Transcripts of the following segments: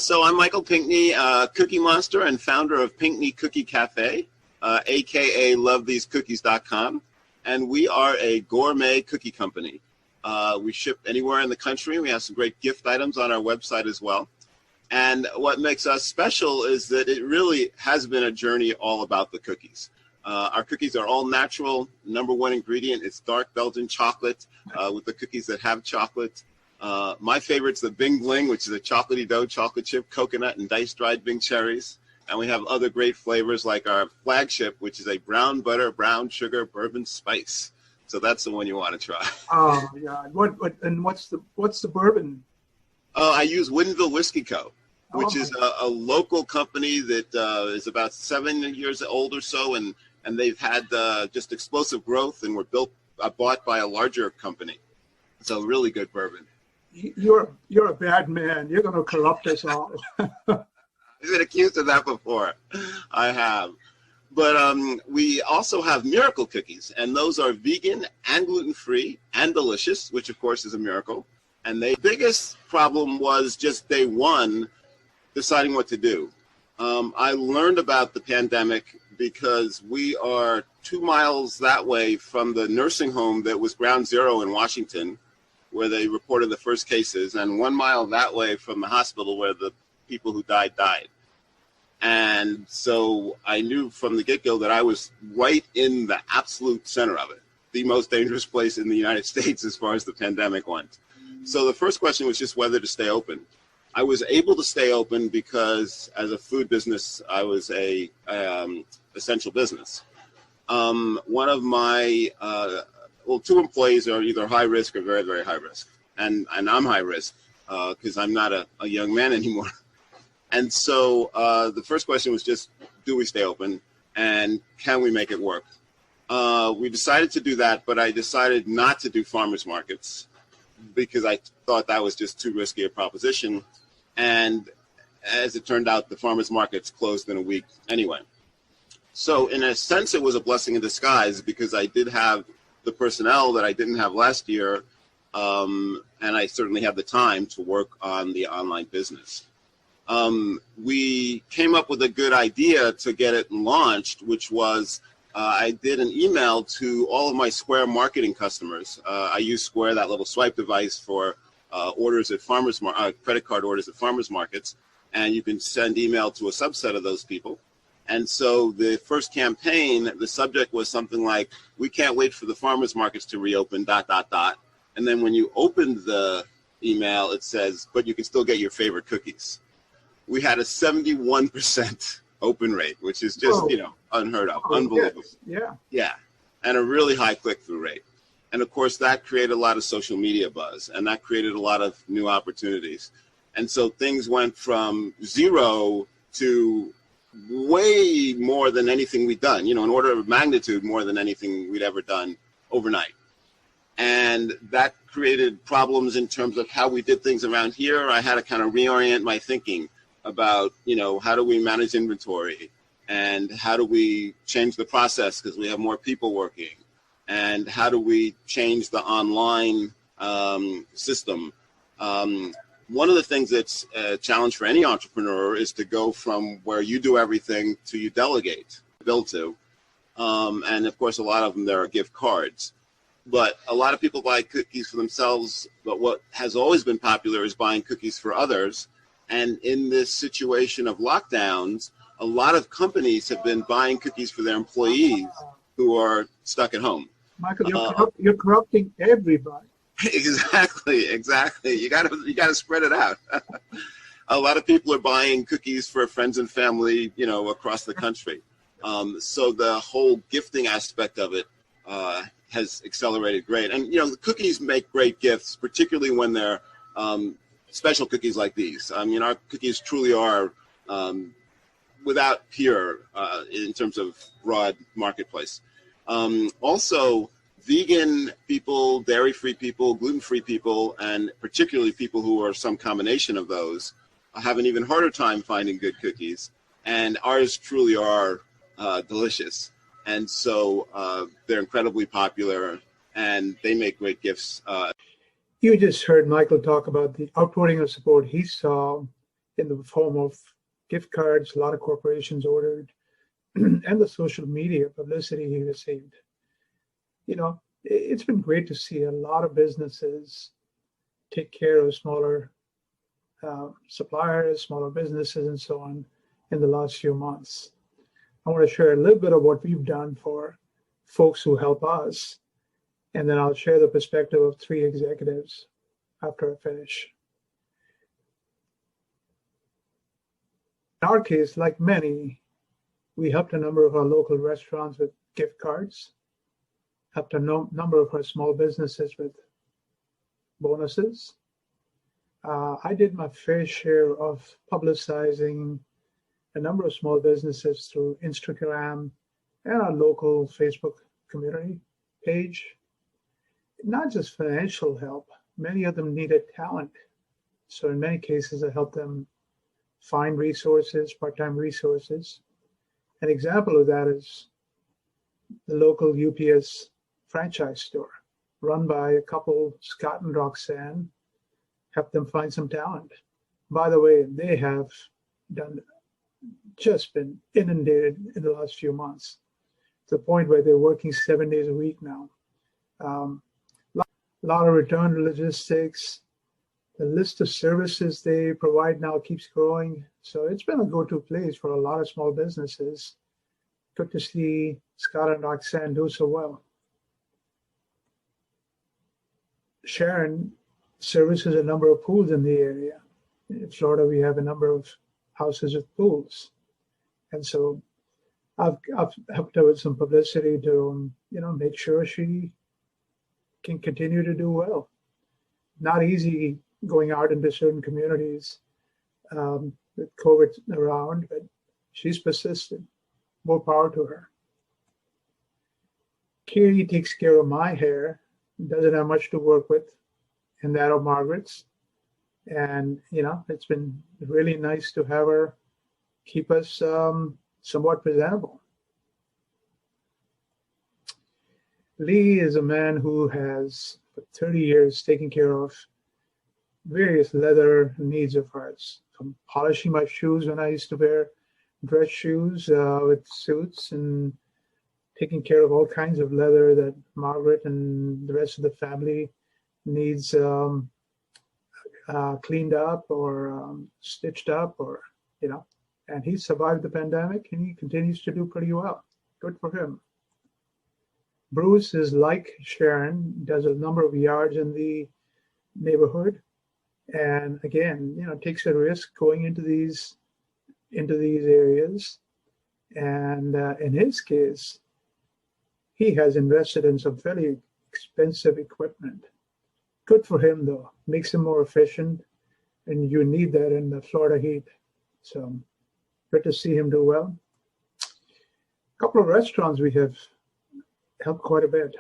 So I'm Michael Pinkney, Cookie Monster and founder of Pinkney Cookie Cafe, aka LoveTheseCookies.com, and we are a gourmet cookie company. We ship anywhere in the country. We have some great gift items on our website as well. And what makes us special is that it really has been a journey all about the cookies. Our cookies are all natural. Number one ingredient is dark Belgian chocolate with the cookies that have chocolate. My favorite's the Bing Bling, which is a chocolatey dough, chocolate chip, coconut, and diced dried Bing cherries. And we have other great flavors like our flagship, which is a brown butter, brown sugar, bourbon spice. So that's the one you want to try. Oh my God! What's the bourbon? I use Woodinville Whiskey Co., which is a local company that is about 7 years old or so, and they've had just explosive growth and were bought by a larger company. So really good bourbon. You're a bad man. You're going to corrupt us all. I've been accused of that before. I have. But we also have miracle cookies, and those are vegan and gluten-free and delicious, which of course is a miracle. And the biggest problem was just day one, deciding what to do. I learned about the pandemic because we are 2 miles that way from the nursing home that was ground zero in Washington, where they reported the first cases, and 1 mile that way from the hospital where the people who died. And so I knew from the get-go that I was right in the absolute center of it, the most dangerous place in the United States as far as the pandemic went. So the first question was just whether to stay open. I was able to stay open because as a food business, I was a essential business. One of my, two employees are either high risk or very, very high risk. And I'm high risk because I'm not a young man anymore. And so the first question was just, do we stay open and can we make it work? We decided to do that, but I decided not to do farmers markets because I thought that was just too risky a proposition. And as it turned out, the farmers markets closed in a week anyway. So in a sense, it was a blessing in disguise because I did have the personnel that I didn't have last year, and I certainly had the time to work on the online business. We came up with a good idea to get it launched, which was I did an email to all of my Square marketing customers. I use Square, that little swipe device for orders at credit card orders at farmers markets, and you can send email to a subset of those people. And so the first campaign, the subject was something like, we can't wait for the farmers markets to reopen, ... And then when you opened the email, it says, but you can still get your favorite cookies. We had a 71% open rate, which is just, unheard of, unbelievable. Yes. Yeah, and a really high click-through rate. And of course, that created a lot of social media buzz, and that created a lot of new opportunities. And so things went from 0 to way more than anything we'd done, an order of magnitude more than anything we'd ever done overnight. And that created problems in terms of how we did things around here. I had to kind of reorient my thinking about, how do we manage inventory and how do we change the process because we have more people working, and how do we change the online system. One of the things that's a challenge for any entrepreneur is to go from where you do everything to you delegate, build to. And of course, a lot of them, there are gift cards. But a lot of people buy cookies for themselves, but what has always been popular is buying cookies for others. And in this situation of lockdowns, a lot of companies have been buying cookies for their employees who are stuck at home. Michael, you're corrupting everybody. Exactly. You gotta spread it out. A lot of people are buying cookies for friends and family, across the country. So the whole gifting aspect of it has accelerated great. And, the cookies make great gifts, particularly when they're special cookies like these. I mean, our cookies truly are without peer in terms of broad marketplace. Also, vegan people, dairy-free people, gluten-free people, and particularly people who are some combination of those have an even harder time finding good cookies. And ours truly are delicious. And so they're incredibly popular, and they make great gifts. You just heard Michael talk about the outpouring of support he saw in the form of gift cards a lot of corporations ordered, and the social media publicity he received. It's been great to see a lot of businesses take care of smaller suppliers, smaller businesses, and so on in the last few months. I want to share a little bit of what we've done for folks who help us, and then I'll share the perspective of 3 executives after I finish. In our case, like many, we helped a number of our local restaurants with gift cards, helped a number of our small businesses with bonuses. I did my fair share of publicizing a number of small businesses through Instagram and our local Facebook community page. Not just financial help, many of them needed talent. So in many cases, I helped them find resources, part-time resources. An example of that is the local UPS franchise store run by a couple, Scott and Roxanne, helped them find some talent. By the way, they have just been inundated in the last few months to the point where they're working 7 days a week now. A lot of return logistics. The list of services they provide now keeps growing. So it's been a go-to place for a lot of small businesses. Good to see Scott and Roxanne do so well. Sharon services a number of pools in the area. In Florida, we have a number of houses with pools. And so I've helped her with some publicity to, make sure she can continue to do well. Not easy going out into certain communities with COVID around, but she's persistent. More power to her. Katie takes care of my hair, doesn't have much to work with, and that of Margaret's. And, it's been really nice to have her keep us somewhat presentable. Lee is a man who has, for 30 years, taken care of various leather needs of ours, from polishing my shoes when I used to wear dress shoes with suits, and taking care of all kinds of leather that Margaret and the rest of the family needs cleaned up or stitched up, or, and he survived the pandemic and he continues to do pretty well. Good for him. Bruce is like Sharon, does a number of yards in the neighborhood, and again, takes a risk going into these areas. And in his case, he has invested in some fairly expensive equipment. Good for him, though. Makes him more efficient, and you need that in the Florida heat. So good to see him do well. A couple of restaurants we have helped quite a bit.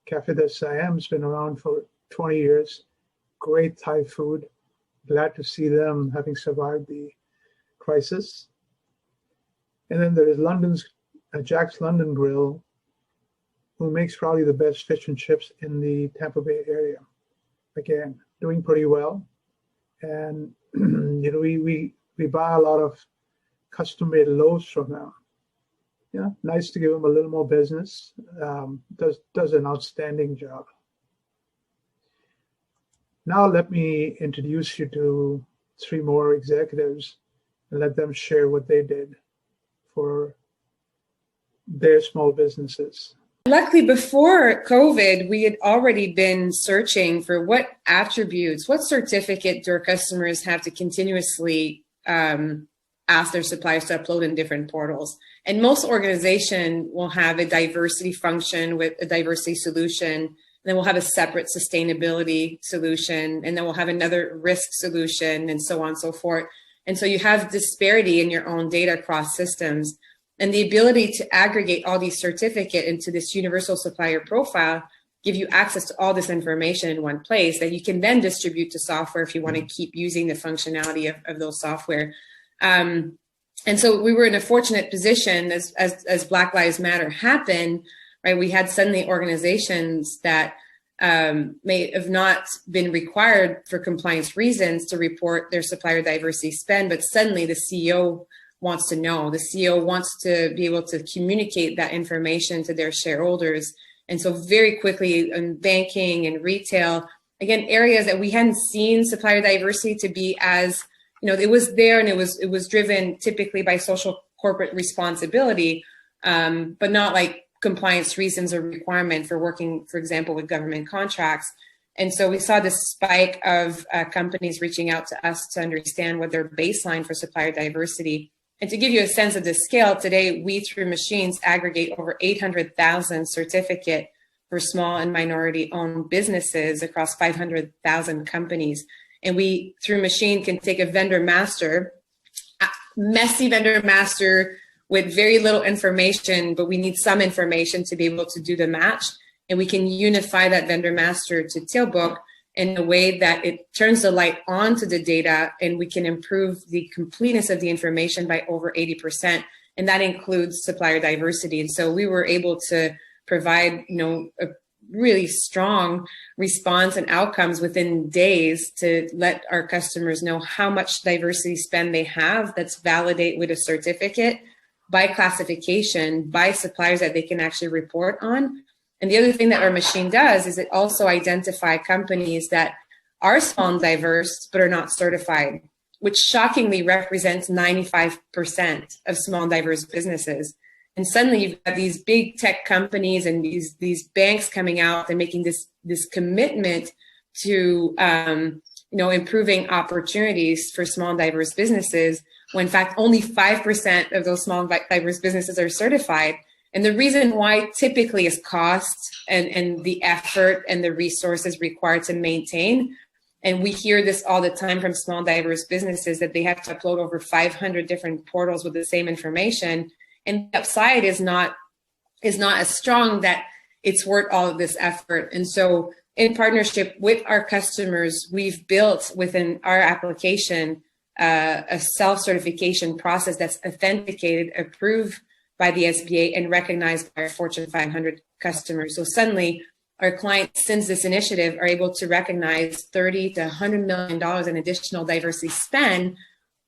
Cafe de Siam's been around for 20 years. Great Thai food. Glad to see them having survived the crisis. And then there is Jack's London Grill, who makes probably the best fish and chips in the Tampa Bay area. Again, doing pretty well. And we buy a lot of custom-made loaves from them. Nice to give them a little more business. Does an outstanding job. Now let me introduce you to 3 more executives and let them share what they did for their small businesses. Luckily, before COVID, we had already been searching for what attributes, what certificate do our customers have to continuously ask their suppliers to upload in different portals. And most organizations will have a diversity function with a diversity solution. And then we'll have a separate sustainability solution, and then we'll have another risk solution, and so on and so forth. And so you have disparity in your own data across systems. And the ability to aggregate all these certificates into this universal supplier profile give you access to all this information in one place that you can then distribute to software if you want to keep using the functionality of those software. And so we were in a fortunate position as Black Lives Matter happened, right? We had suddenly organizations that may have not been required for compliance reasons to report their supplier diversity spend, but suddenly the CEO wants to know. The CEO wants to be able to communicate that information to their shareholders. And so very quickly in banking and retail, again, areas that we hadn't seen supplier diversity to be as, it was there, and it was driven typically by social corporate responsibility, but not like compliance reasons or requirement for working, for example, with government contracts. And so we saw this spike of companies reaching out to us to understand what their baseline for supplier diversity. And to give you a sense of the scale, today we, through Machines, aggregate over 800,000 certificate for small and minority-owned businesses across 500,000 companies. And we, through Machine, can take a vendor master, messy vendor master with very little information, but we need some information to be able to do the match. And we can unify that vendor master to Tailbook in a way that it turns the light onto the data, and we can improve the completeness of the information by over 80%. And that includes supplier diversity. And so we were able to provide, a really strong response and outcomes within days to let our customers know how much diversity spend they have that's validated with a certificate, by classification, by suppliers that they can actually report on. And the other thing that our machine does is it also identifies companies that are small and diverse but are not certified, which shockingly represents 95% of small and diverse businesses. And suddenly you've got these big tech companies and these banks coming out and making this commitment to improving opportunities for small and diverse businesses, when in fact only 5% of those small and diverse businesses are certified. And the reason why typically is cost and the effort and the resources required to maintain. And we hear this all the time from small and diverse businesses that they have to upload over 500 different portals with the same information. And the upside is not as strong that it's worth all of this effort. And so in partnership with our customers, we've built within our application a self-certification process that's authenticated, approved by the SBA, and recognized by our Fortune 500 customers. So suddenly our clients, since this initiative, are able to recognize $30 to $100 million in additional diversity spend,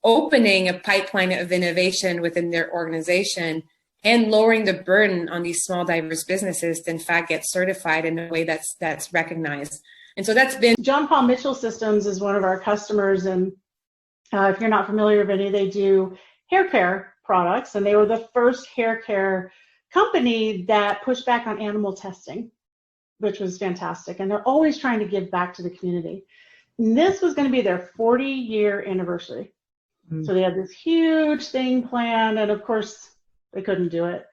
opening a pipeline of innovation within their organization and lowering the burden on these small diverse businesses to in fact get certified in a way that's recognized. And so that's been. John Paul Mitchell Systems is one of our customers, and if you're not familiar with Vinnie, they do hair care products, and they were the first hair care company that pushed back on animal testing, which was fantastic. And they're always trying to give back to the community. And this was going to be their 40-year anniversary. So they had this huge thing planned, and of course they couldn't do it.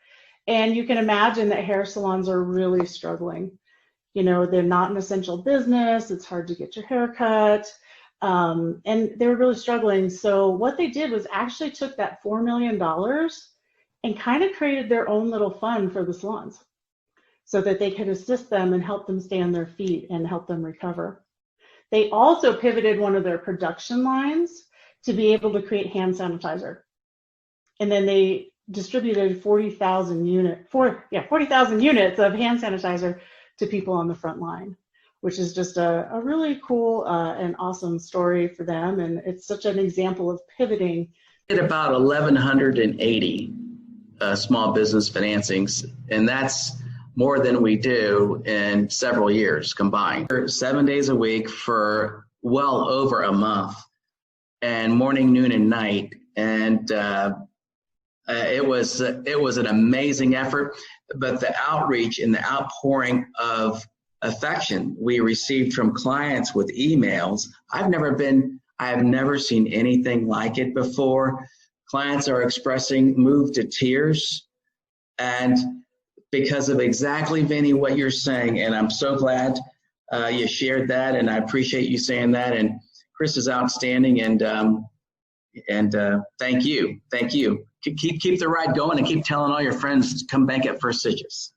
And you can imagine that hair salons are really struggling. They're not an essential business. It's hard to get your hair cut. And they were really struggling. So what they did was actually took that $4 million and kind of created their own little fund for the salons so that they could assist them and help them stay on their feet and help them recover. They also pivoted one of their production lines to be able to create hand sanitizer. And then they distributed 40,000 units of hand sanitizer to people on the front line, which is just a really cool and awesome story for them. And it's such an example of pivoting. We did about 1,180 small business financings, and that's more than we do in several years combined. 7 days a week for well over a month, and morning, noon, and night. And it was an amazing effort, but the outreach and the outpouring of affection we received from clients with emails, I have never seen anything like it before. Clients are expressing moved to tears, and because of exactly, Vinnie, what you're saying, and I'm so glad you shared that, and I appreciate you saying that. And Chris is outstanding, and thank you. Keep the ride going, and keep telling all your friends to come bank at First Citrus.